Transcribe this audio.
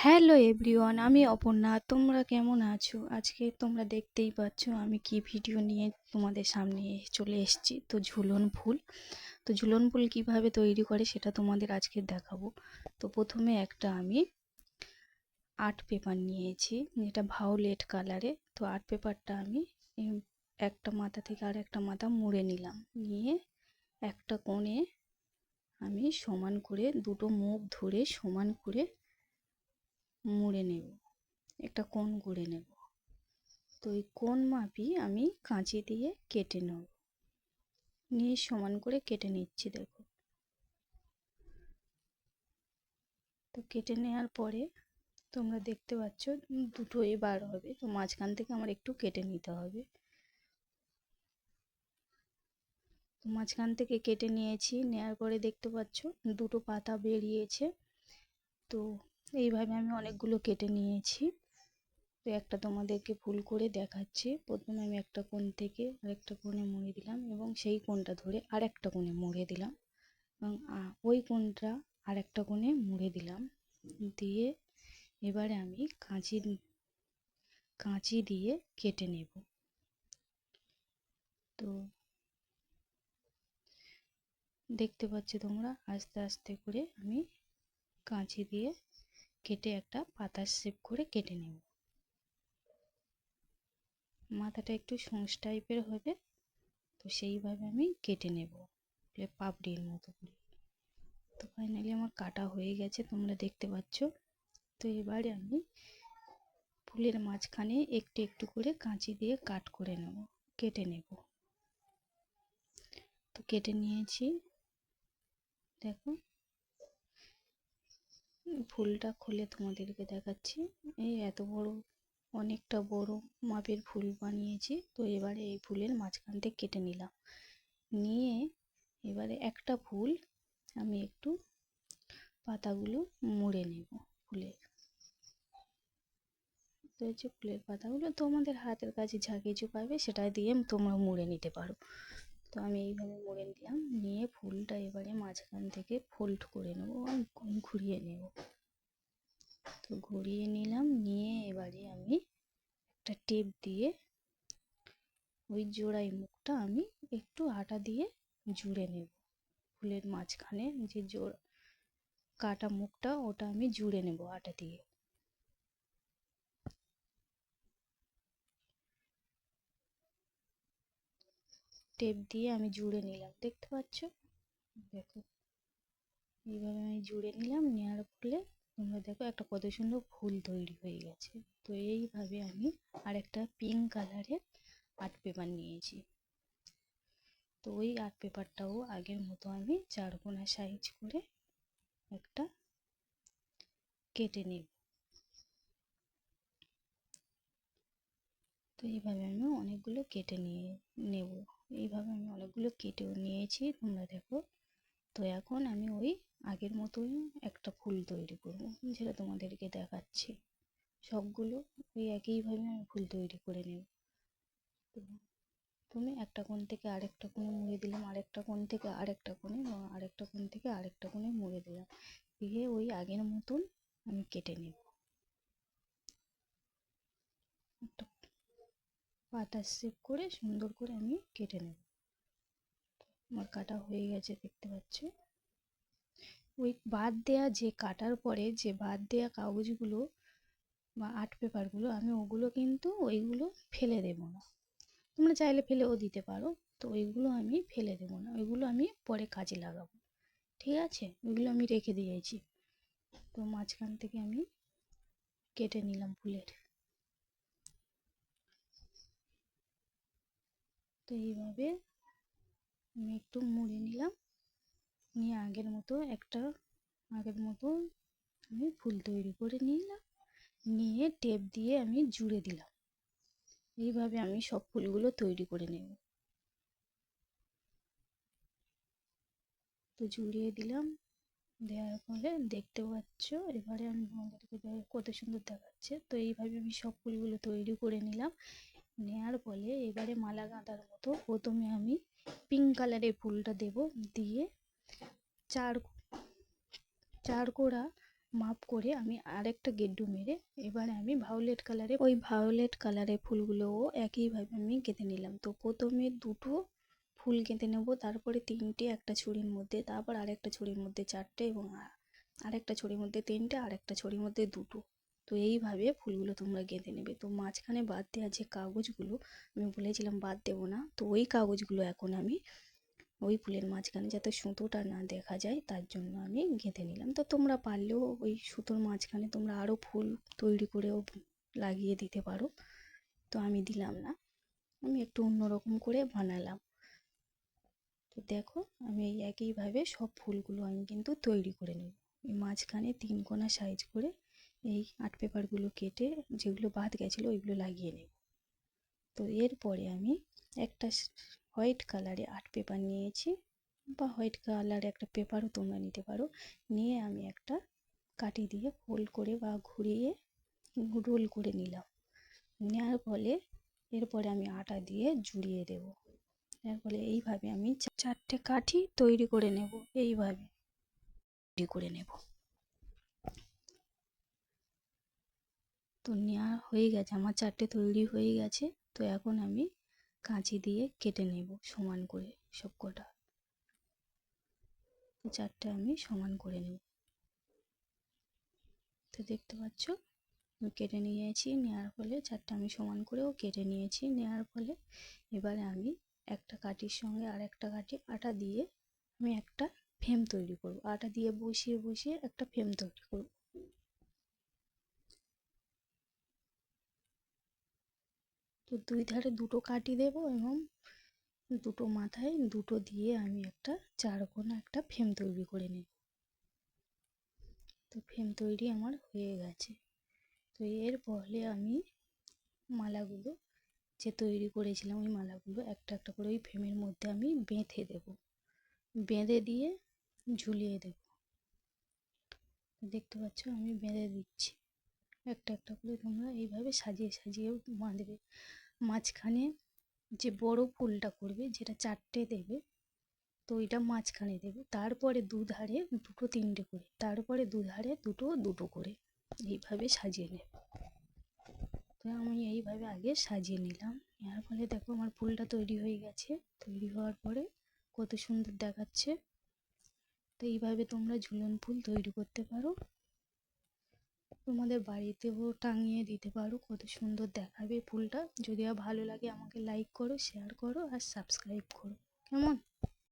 Hello everyone, আমি অপর্ণা। তোমরা কেমন আছো? আজকে তোমরা দেখতেই পাচ্ছ আমি কি ভিডিও নিয়ে তোমাদের সামনে চলে এসেছি। তো ঝুলন ফুল কিভাবে তৈরি করে সেটা তোমাদের আজকে দেখাবো। তো প্রথমে একটা আমি আর্ট পেপার নিয়েছি, যেটা ভায়োলেট কালারে। তো আর্ট পেপারটা আমি একটা মাথা থেকে আর একটা মাথা মুড়ে নিলাম। নিয়ে একটা কোণে আমি সমান করে দুটো মুখ ধরে সমান করে মুড়ে নেব, একটা কোণ করে নেব। তো এই কোণ মাপি আমি কাঁচি দিয়ে কেটে নেব, নিয়ে সমান করে কেটে নিচ্ছি। দেখো, তো কেটে নেওয়ার পরে তোমরা দেখতে পাচ্ছ দুটোই বার হবে। তো মাঝখান থেকে আমার একটু কেটে নিতে হবে। তো মাঝখান থেকে কেটে নিয়েছি, নেওয়ার পরে দেখতে পাচ্ছ দুটো পাতা বেরিয়েছে। তো এইভাবে আমি অনেকগুলো কেটে নিয়েছি। তো একটা তোমাদেরকে ফুল করে দেখাচ্ছি। প্রথমে আমি একটা কোণ থেকে আরেকটা কোণে মুড়ে দিলাম এবং সেই কোণটা ধরে আরেকটা কোণে মুড়ে দিলাম এবং ওই কোণটা আরেকটা কোণে মুড়ে দিলাম। দিয়ে এবারে আমি কাঁচি দিয়ে কেটে নেব। তো দেখতে পাচ্ছ তোমরা, আস্তে আস্তে করে আমি কাঁচি দিয়ে কেটে একটা পাতার শেপ করে কেটে নেব। মাথাটা একটু সূঁচ টাইপের হবে, তো সেইভাবে আমি কেটে নেব পাপড়ির মতো করে। তো ফাইনালি আমার কাটা হয়ে গেছে, তোমরা দেখতে পাচ্ছ। তো এবারে আমি ফুলের মাঝখানে একটু একটু করে কাঁচি দিয়ে কেটে নেব। তো কেটে নিয়েছি। দেখো, ফুলটা খুলে তোমাদেরকে দেখাচ্ছি। এই এত বড়, অনেকটা বড় মাপের ফুল বানিয়েছি। তো এবারে এই ফুলের মাঝখান থেকে কেটে নিলাম। নিয়ে এবারে একটা ফুল আমি একটু পাতাগুলো মুড়ে নেব ফুলের। তো হচ্ছে ফুলের পাতাগুলো তোমাদের হাতের কাছে যা কিছু পাবে সেটা দিয়ে তোমরা মুড়ে নিতে পারো। তো আমি এইভাবে মুড়ে নিলাম। নিয়ে ফুলটা এবারে মাঝখান থেকে ফোল্ড করে নেব, ঘুরিয়ে নেব। তো ঘুরিয়ে নিলাম। নিয়ে এবারে আমি একটা টেপ দিয়ে ওই জোড়াই মুখটা আমি একটু আটা দিয়ে জুড়ে নেব। ফুলের মাঝখানে যে জোড়া কাটা মুখটা, ওটা আমি জুড়ে নেব আটা দিয়ে। টেপ দিয়ে আমি জুড়ে নিলাম, দেখতে পাচ্ছ। দেখো, এইভাবে আমি জুড়ে নিলাম। নেওয়ার ফলে তোমরা দেখো একটা কত সুন্দর ফুল তৈরি হয়ে গেছে। তো এইভাবে আমি আরেকটা পিঙ্ক কালারের আর্ট পেপার নিয়েছি। তো ওই আর্ট পেপারটাও আগের মতো আমি 4 কোনা সাইজ করে একটা কেটে নেব। তো এইভাবে আমি অনেকগুলো কেটে নেব। এইভাবে আমি অনেকগুলো কেটেও নিয়েছি, তোমরা দেখো। তো এখন আমি ওই আগের মতোই একটা ফুল তৈরি করব, যেটা তোমাদেরকে দেখাচ্ছি। সবগুলো ওই একইভাবে আমি ফুল তৈরি করে নেব। তো তুমি একটা কোণ থেকে আরেকটা কোণে মুড়ে দিলাম, আরেকটা কোণ থেকে আরেকটা কোণে, এবং আরেকটা কোণ থেকে আরেকটা কোণে মুড়ে দিলাম। দিয়ে ওই আগের মতন আমি কেটে নেব। একটা পাতার শেপ করে সুন্দর করে আমি কেটে নেব। আমার কাটা হয়ে গেছে, দেখতে পাচ্ছ। ওই বাদ দেয়া যে কাটার পরে যে বাদ দেয়া কাগজগুলো বা আর্ট পেপারগুলো, আমি ওইগুলো ফেলে দেবো না। তোমরা চাইলে ফেলেও দিতে পারো। তো ওইগুলো আমি ফেলে দেবো না, ওইগুলো আমি পরে কাজে লাগাবো। ঠিক আছে, ওইগুলো আমি রেখে দিয়েছি। তো মাঝখান থেকে আমি কেটে নিলাম ফুলের। তো এইভাবে আমি একটু মুড়ে নিলাম। নিয়ে আগের মতো আমি ফুল তৈরি করে নিলাম। নিয়ে টেপ দিয়ে আমি জুড়ে দিলাম। এইভাবে আমি সব ফুলগুলো তৈরি করে নেব। তো জুড়িয়ে দিলাম, দেওয়ার পরে দেখতে পাচ্ছ এবারে আমি তোমাদেরকে কত সুন্দর দেখাচ্ছে। তো এইভাবে আমি সব ফুলগুলো তৈরি করে নিলাম। নেওয়ার ফলে এবারে মালা গাঁথার মতো প্রথমে আমি পিঙ্ক কালারের ফুলটা দেব। দিয়ে চার চার কোড়া মাপ করে আমি আরেকটা গেড্ডু মেরে এবারে আমি ভায়োলেট কালারে ওই ভায়োলেট কালারের ফুলগুলোও একইভাবে আমি গেঁথে নিলাম। তো প্রথমে দুটো ফুল গেঁথে নেব, তারপরে তিনটে একটা ছড়ির মধ্যে, তারপর আরেকটা ছড়ির মধ্যে চারটে, এবং আরেকটা ছড়ির মধ্যে তিনটে, আরেকটা ছড়ির মধ্যে দুটো। তো এইভাবে ফুলগুলো তোমরা গেঁথে নেবে। তো মাঝখানে বাদ দেওয়া যে কাগজগুলো আমি বলেছিলাম বাদ দেবো না, তো ওই কাগজগুলো এখন আমি ওই ফুলের মাঝখানে যাতে সুতোটা না দেখা যায় তার জন্য আমি গেঁথে নিলাম। তো তোমরা পারলেও ওই সুতোর মাঝখানে তোমরা আরও ফুল তৈরি করেও লাগিয়ে দিতে পারো, তো আমি দিলাম না, আমি একটু অন্যরকম করে বানালাম। তো দেখো আমি এই একইভাবে সব ফুলগুলো আমি কিন্তু তৈরি করে নেব। এই মাঝখানে 3 কোণা সাইজ করে এই আর্ট পেপারগুলো কেটে যেগুলো বাদ গেছিলো ওইগুলো লাগিয়ে নেব। তো এরপরে আমি একটা হোয়াইট কালারে আর্ট পেপার নিয়েছি, বা হোয়াইট কালারে একটা পেপারও তোমরা নিতে পারো। নিয়ে আমি একটা কাঠি দিয়ে ফোল্ড করে বা ঘুরিয়ে রোল করে নিলাম। নেওয়ার ফলে এরপরে আমি আটা দিয়ে জুড়িয়ে দেব। এর ফলে এইভাবে আমি চারটে কাঠি তৈরি করে নেব, এইভাবে তৈরি করে নেব। তো নেওয়া হয়ে গেছে, আমার চারটে তৈরি হয়ে গেছে। তো এখন আমি কাঁচি দিয়ে কেটে নেব সমান করে সব কটা। চারটে আমি সমান করে নেব। তো দেখতে পাচ্ছ আমি কেটে নিয়েছি, নেওয়ার ফলে চারটে আমি সমান করেও কেটে নিয়েছি। নেওয়ার ফলে এবারে আমি একটা কাঠির সঙ্গে আর একটা কাঠি আটা দিয়ে আমি একটা ফ্রেম তৈরি করব। আটা দিয়ে বসিয়ে বসিয়ে একটা ফ্রেম তৈরি করব। তো দুই ধারে দুটো কাঠি দেব এবং দুটো মাথায় দুটো দিয়ে আমি একটা চারকোনা একটা ফ্রেম তৈরি করে নেব। তো ফ্রেম তৈরি আমার হয়ে গেছে। তো এর ফলে আমি মালাগুলো যে তৈরি করেছিলাম ওই মালাগুলো একটা একটা করে ওই ফ্রেমের মধ্যে আমি বেঁধে দেব, বেঁধে দিয়ে ঝুলিয়ে দেব। দেখতে পাচ্ছ আমি বেঁধে দিচ্ছি একটা একটা করে। তোমরা এইভাবে সাজিয়ে সাজিয়ে বাঁধবে। মাঝখানে যে বড় ফুলটা করবে যেটা চারটে দেবে, তো ওইটা মাঝখানে দেবে, তারপরে দুধারে দুটো তিনটে করে, তারপরে দুধারে দুটো দুটো করে এইভাবে সাজিয়ে নেবে। তো আমি এইভাবে আগে সাজিয়ে নিলাম। এর ফলে দেখো আমার ফুলটা তৈরি হয়ে গেছে। তৈরি হওয়ার পরে কত সুন্দর দেখাচ্ছে। তো এইভাবে তোমরা ঝুলন ফুল তৈরি করতে পারো, তোমাদের বাড়িতেও টাঙিয়ে দিতে পারো, কত সুন্দর দেখাবে ফুলটা। যদি ভালো লাগে আমাকে লাইক করো, শেয়ার করো আর সাবস্ক্রাইব করো, কেমন?